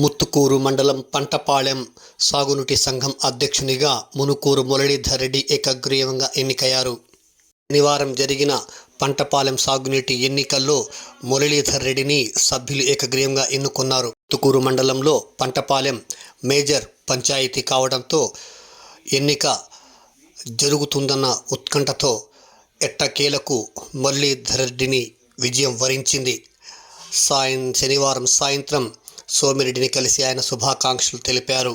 ముత్తుకూరు మండలం పంటపాలెం సాగునీటి సంఘం అధ్యక్షునిగా మునుకూరు మురళీధర్ రెడ్డి ఏకగ్రీవంగా ఎన్నికయ్యారు. శనివారం జరిగిన పంటపాలెం సాగునీటి ఎన్నికల్లో మురళీధర్ రెడ్డిని సభ్యులు ఏకగ్రీవంగా ఎన్నుకున్నారు. ముత్తుకూరు మండలంలో పంటపాలెం మేజర్ పంచాయతీ కావడంతో ఎన్నిక జరుగుతుందన్న ఉత్కంఠతో ఎట్టకేలకు మురళీధర్ రెడ్డిని విజయం వరించింది. శనివారం సాయంత్రం సోమిరెడ్డిని కలిసి ఆయన శుభాకాంక్షలు తెలిపారు.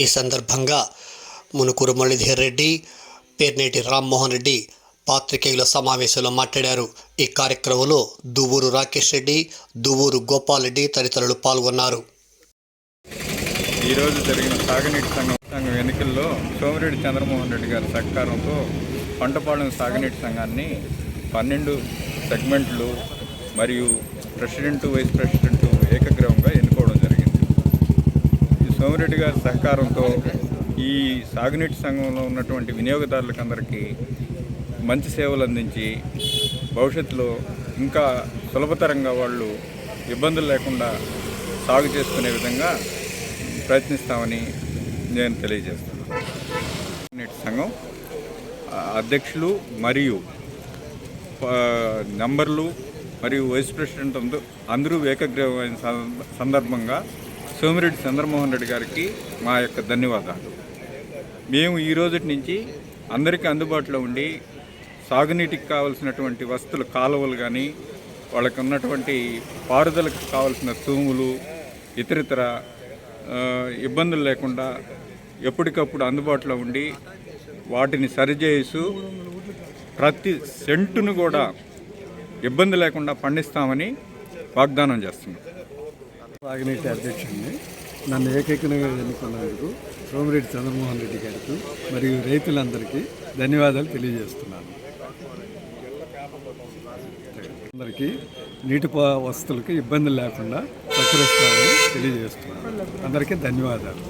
ఈ సందర్భంగా మునుకూరు మురళీధర్ రెడ్డి, పేర్నేటి రామ్మోహన్ రెడ్డి పాత్రికేయుల సమావేశంలో మాట్లాడారు. ఈ కార్యక్రమంలో దువ్వూరు రాకేష్ రెడ్డి, దువ్వూరు గోపాల్ రెడ్డి తదితరులు పాల్గొన్నారు. ఈరోజు జరిగిన సాగునీటి సంఘం ఎన్నికల్లో సోమిరెడ్డి చంద్రమోహన్ రెడ్డి గారి సహకారంతో పంటపాలెం సాగునీటి సంఘాన్ని 12 సెగ్మెంట్లు మరియు ప్రెసిడెంట్, వైస్ ప్రెసిడెంట్ ఏకగ్రీవంగా ఎన్నుకోవడం జరిగింది. ఈ సోమిరెడ్డి గారి సహకారంతో ఈ సాగునీటి సంఘంలో ఉన్నటువంటి వినియోగదారులకందరికీ మంచి సేవలు అందించి భవిష్యత్తులో ఇంకా సులభతరంగా వాళ్ళు ఇబ్బందులు లేకుండా సాగు చేసుకునే విధంగా ప్రయత్నిస్తామని నేను తెలియజేస్తున్నాను. సాగునీటి సంఘం అధ్యక్షులు మరియు నంబర్లు మరియు వైస్ ప్రెసిడెంట్ అందరూ ఏకగ్రీవమైన సందర్భంగా సోమిరెడ్డి చంద్రమోహన్ రెడ్డి గారికి మా యొక్క ధన్యవాదాలు. మేము ఈ రోజు నుంచి అందరికీ అందుబాటులో ఉండి సాగునీటికి కావలసినటువంటి వస్తువులు, కాలువలు కానీ, వాళ్ళకు ఉన్నటువంటి పారుదలకు కావలసిన తూములు, ఇతరితర ఇబ్బందులు లేకుండా ఎప్పటికప్పుడు అందుబాటులో ఉండి వాటిని సరిచేస్తూ ప్రతి సెంటును కూడా ఇబ్బంది లేకుండా పండిస్తామని వాగ్దానం చేస్తున్నాం. సాగునీటి అధ్యక్షుడిని నన్ను ఏకైకంగా ఎన్నుకున్నందుకు సోమిరెడ్డి చంద్రమోహన్ రెడ్డి గారికి మరియు రైతులందరికీ ధన్యవాదాలు తెలియజేస్తున్నాను. అందరికీ నీటి వస్తువులకి ఇబ్బందులు లేకుండా సహకరిస్తామని తెలియజేస్తున్నాను. అందరికీ ధన్యవాదాలు.